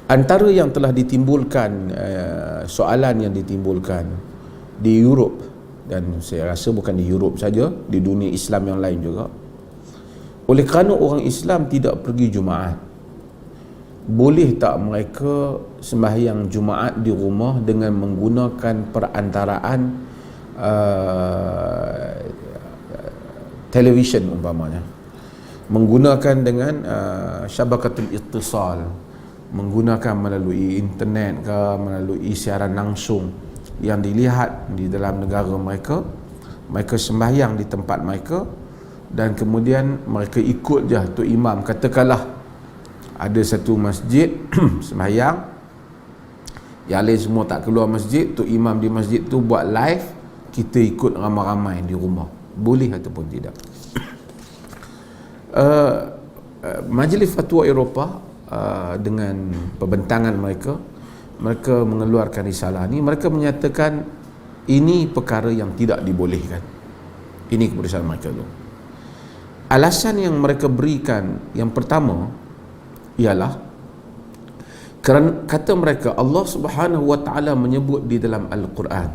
Antara yang telah ditimbulkan, soalan yang ditimbulkan di Europe, dan saya rasa bukan di Europe saja, di dunia Islam yang lain juga, oleh kerana orang Islam tidak pergi Jumaat, boleh tak mereka sembahyang Jumaat di rumah dengan menggunakan perantaraan televisyen umpamanya, menggunakan dengan syabakatul ittisal, menggunakan melalui internet ke, melalui siaran langsung yang dilihat di dalam negara mereka, mereka sembahyang di tempat mereka, dan kemudian mereka ikut je tu imam. Katakanlah ada satu masjid sembahyang, yang lain semua tak keluar masjid, tu imam di masjid tu buat live, kita ikut ramai-ramai di rumah, boleh ataupun tidak? Majlis Fatwa Eropah dengan pembentangan mereka mengeluarkan risalah ni. Mereka menyatakan ini perkara yang tidak dibolehkan. Ini keputusan mereka tu. Alasan yang mereka berikan yang pertama ialah kerana, kata mereka, Allah Subhanahu wa taala menyebut di dalam Al-Quran,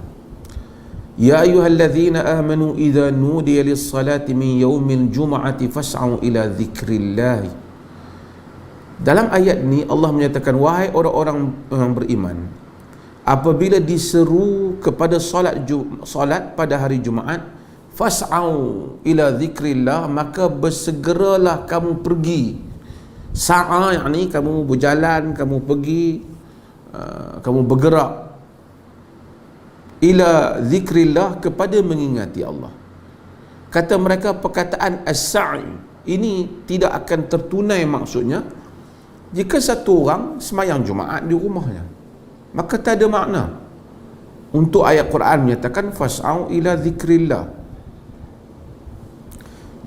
ya ayyuhallazina amanu idza nudiya lis-salati min yaumil jum'ati fas'au ila dzikrillah. Dalam ayat ni Allah menyatakan, wahai orang-orang yang beriman, apabila diseru kepada solat pada hari Jumaat, fas'au ila dzikrillah, maka bersegeralah kamu pergi. Sa'a yakni kamu berjalan, kamu pergi, kamu bergerak, ila dzikrillah, kepada mengingati Allah. Kata mereka, perkataan as-sa'i ini tidak akan tertunai maksudnya jika satu orang sembahyang Jumaat di rumahnya, maka tak ada makna untuk ayat Quran menyatakan fas'au ila dzikrillah.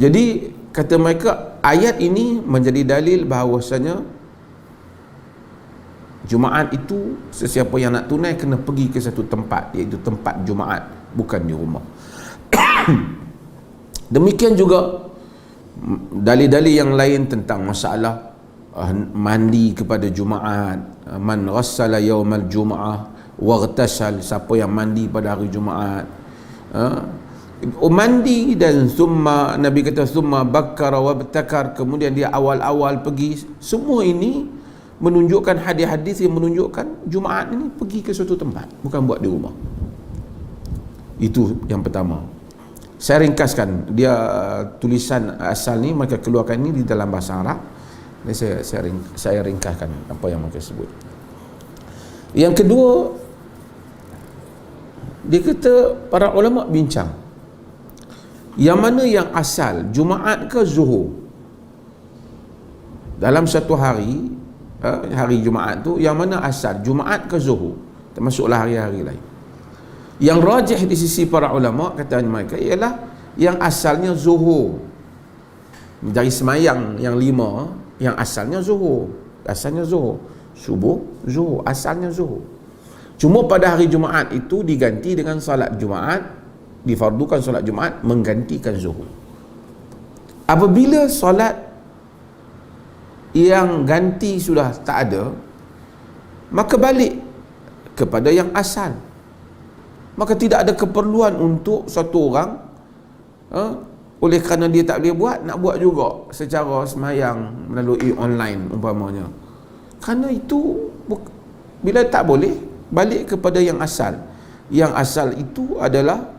Jadi kata mereka, ayat ini menjadi dalil bahawasanya Jumaat itu sesiapa yang nak tunai kena pergi ke satu tempat, iaitu tempat Jumaat, bukan di rumah. Demikian juga dalil-dalil yang lain tentang masalah mandi kepada Jumaat, man ghassala yaumal jum'ah waghtasal, siapa yang mandi pada hari Jumaat, mandi, dan summa, Nabi kata summa bakkara wabtakar, kemudian dia awal-awal pergi. Semua ini menunjukkan hadis-hadis yang menunjukkan Jumaat ini pergi ke suatu tempat, bukan buat di rumah. Itu yang pertama. Saya ringkaskan, dia tulisan asal ni mereka keluarkan ni di dalam bahasa Arab. Saya ringkaskan apa yang mereka sebut. Yang kedua, dia kata para ulama bincang, yang mana yang asal, Jumaat ke Zuhur? Dalam satu hari, hari Jumaat tu, yang mana asal, Jumaat ke Zuhur? Termasuklah hari-hari lain. Yang rajih di sisi para ulama, kata mereka, ialah yang asalnya Zuhur. Dari semayang yang 5, yang asalnya Zuhur, asalnya Zuhur, subuh Zuhur, asalnya Zuhur. Cuma pada hari Jumaat itu diganti dengan salat Jumaat, difardukan salat Jumaat menggantikan Zuhur. Apabila salat yang ganti sudah tak ada, maka balik kepada yang asal. Maka tidak ada keperluan untuk satu orang, oleh kerana dia tak boleh buat, nak buat juga secara semayang melalui online umpamanya. Kerana itu bila tak boleh, balik kepada yang asal. Yang asal itu adalah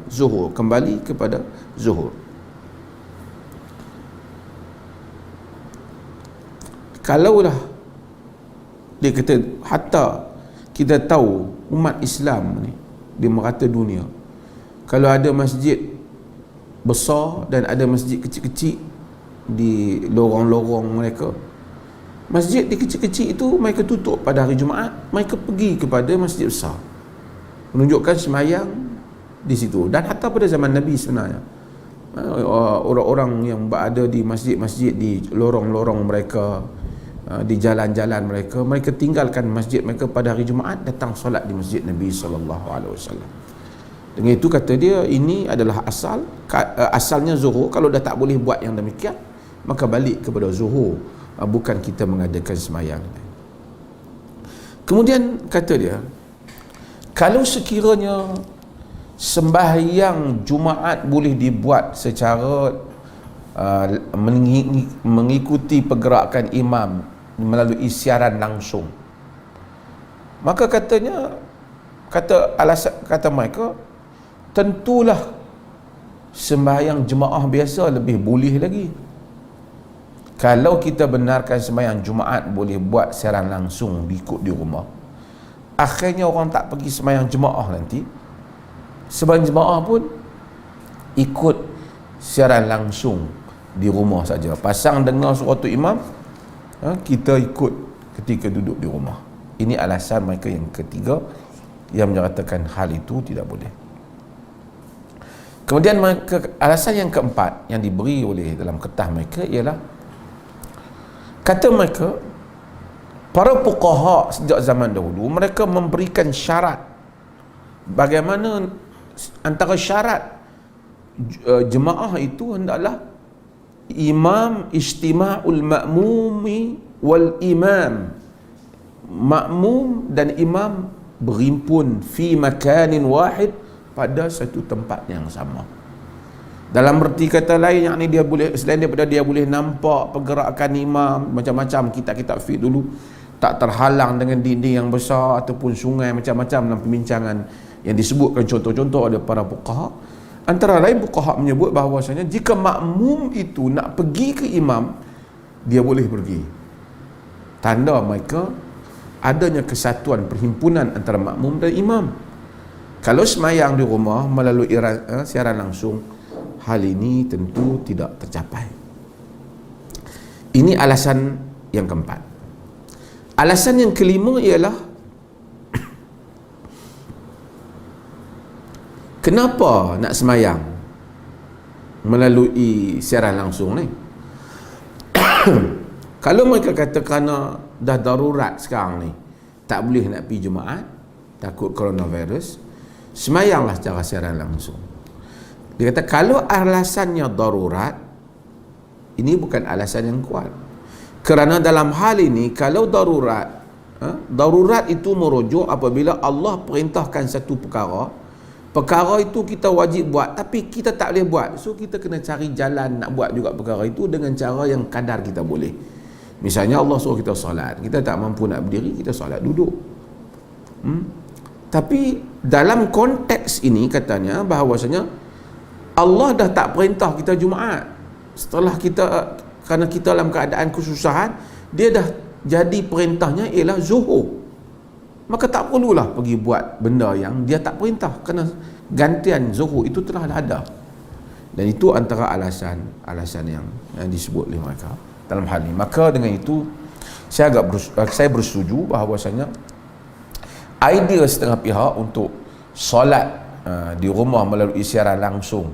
Zuhur, kembali kepada Zuhur. Kalaulah dia kata, hatta kita tahu umat Islam ni di merata dunia, kalau ada masjid besar dan ada masjid kecil-kecil di lorong-lorong mereka, masjid di kecil-kecil itu mereka tutup pada hari Jumaat, mereka pergi kepada masjid besar, menunjukkan semayang di situ. Dan hatta pada zaman Nabi sebenarnya, orang-orang yang berada di masjid-masjid di lorong-lorong mereka, di jalan-jalan mereka, mereka tinggalkan masjid mereka pada hari Jumaat, datang solat di masjid Nabi SAW. Dengan itu kata dia, ini adalah asalnya Zuhur. Kalau dah tak boleh buat yang demikian, maka balik kepada Zuhur, bukan kita mengadakan semayang. Kemudian kata dia, kalau sekiranya sembahyang Jumaat boleh dibuat secara mengikuti pergerakan imam melalui siaran langsung, maka kata mereka, tentulah sembahyang jemaah biasa lebih boleh lagi. Kalau kita benarkan sembahyang Jumaat boleh buat siaran langsung diikut di rumah, akhirnya orang tak pergi sembahyang jemaah nanti, sembahyang jemaah pun ikut siaran langsung di rumah saja. Pasang dengar suara tu imam, kita ikut ketika duduk di rumah. Ini alasan mereka yang ketiga yang menyatakan hal itu tidak boleh. Kemudian alasan yang keempat yang diberi oleh dalam kertas mereka ialah, kata mereka, para fuqaha sejak zaman dahulu mereka memberikan syarat. Bagaimana antara syarat jemaah itu hendaklah imam istima'ul ma'mumi wal imam, makmum dan imam berhimpun fi makanin wahid, pada satu tempat yang sama. Dalam erti kata lain, yang ni dia boleh, selain daripada dia boleh nampak pergerakan imam, macam-macam kitab-kitab fiqh dulu tak terhalang dengan dinding yang besar ataupun sungai, macam-macam dalam perbincangan yang disebutkan contoh-contoh oleh para fuqaha. Antara lain fuqaha menyebut bahawasanya jika makmum itu nak pergi ke imam, dia boleh pergi. Tanda mereka adanya kesatuan perhimpunan antara makmum dan imam. Kalau semayang di rumah melalui siaran langsung, hal ini tentu tidak tercapai. Ini alasan yang keempat. Alasan yang kelima ialah, kenapa nak semayang melalui siaran langsung ni? Kalau mereka kata kerana dah darurat sekarang ni, tak boleh nak pergi Jumaat, takut coronavirus, semayanglah secara siaran langsung. Dia kata kalau alasannya darurat, ini bukan alasan yang kuat. Kerana dalam hal ini, kalau darurat, darurat itu merujuk apabila Allah perintahkan satu perkara itu kita wajib buat, tapi kita tak boleh buat. So kita kena cari jalan nak buat juga perkara itu dengan cara yang kadar kita boleh. Misalnya Allah suruh kita solat, kita tak mampu nak berdiri, kita solat duduk. Tapi dalam konteks ini katanya bahawasanya Allah dah tak perintah kita Jumaat. Setelah kita, kerana kita dalam keadaan kesusahan, dia dah jadi perintahnya ialah zuhur. Maka tak perlulah pergi buat benda yang dia tak perintah, kerana gantian zuhur itu telah ada. Dan itu antara alasan yang disebut oleh mereka dalam hal ini. Maka dengan itu saya bersetuju bahawasanya idea setengah pihak untuk solat di rumah melalui siaran langsung,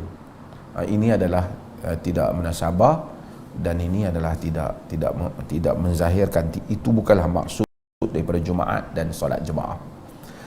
ini adalah tidak munasabah, dan ini adalah tidak menzahirkan, itu bukanlah maksud daripada Jumaat dan solat jemaah.